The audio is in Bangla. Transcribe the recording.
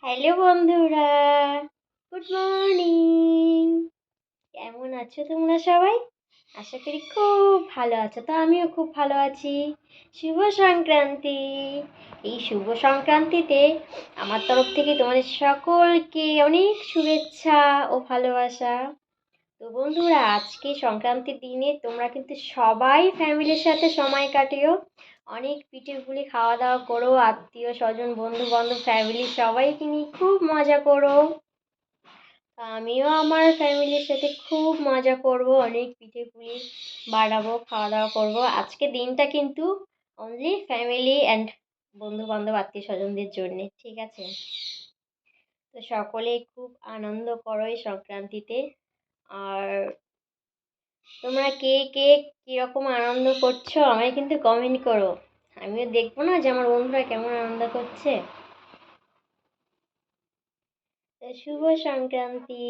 হ্যালো বন্ধুরা, গুড মর্নিং। কেমন আছো তোমরা সবাই? আশা করি খুব ভালো আছো। তো আমিও খুব ভালো আছি। শুভ সংক্রান্তি। এই শুভ সংক্রান্তিতে আমার তরফ থেকে তোমাদের সকলকে অনেক শুভেচ্ছা ও ভালোবাসা। তো বন্ধুরা, আজকে সংক্রান্তির দিনে তোমরা কিন্তু সবাই ফ্যামিলির সাথে সময় কাটিও। অনেক পিঠে-পুলি খাওয়া দাওয়া করো, আত্মীয় স্বজন বন্ধু বান্ধব ফ্যামিলির সবাইকে নিয়ে খুব মজা করো। আমিও আমার ফ্যামিলির সাথে খুব মজা করব, অনেক পিঠে-পুলি বানাবো, খাওয়া দাওয়া করবো। আজকে দিনটা কিন্তু অনলি ফ্যামিলি অ্যান্ড বন্ধু বান্ধব আত্মীয় স্বজনদের জন্যে, ঠিক আছে? তো সকলেই খুব আনন্দ করো এই সংক্রান্তিতে। আর তোমরা কে কে কিরকম আনন্দ করছো আমায় কিন্তু কমেন্ট করো। আমিও দেখবো না যে আমার বন্ধুরা কেমন আনন্দ করছে। তো শুভ সংক্রান্তি।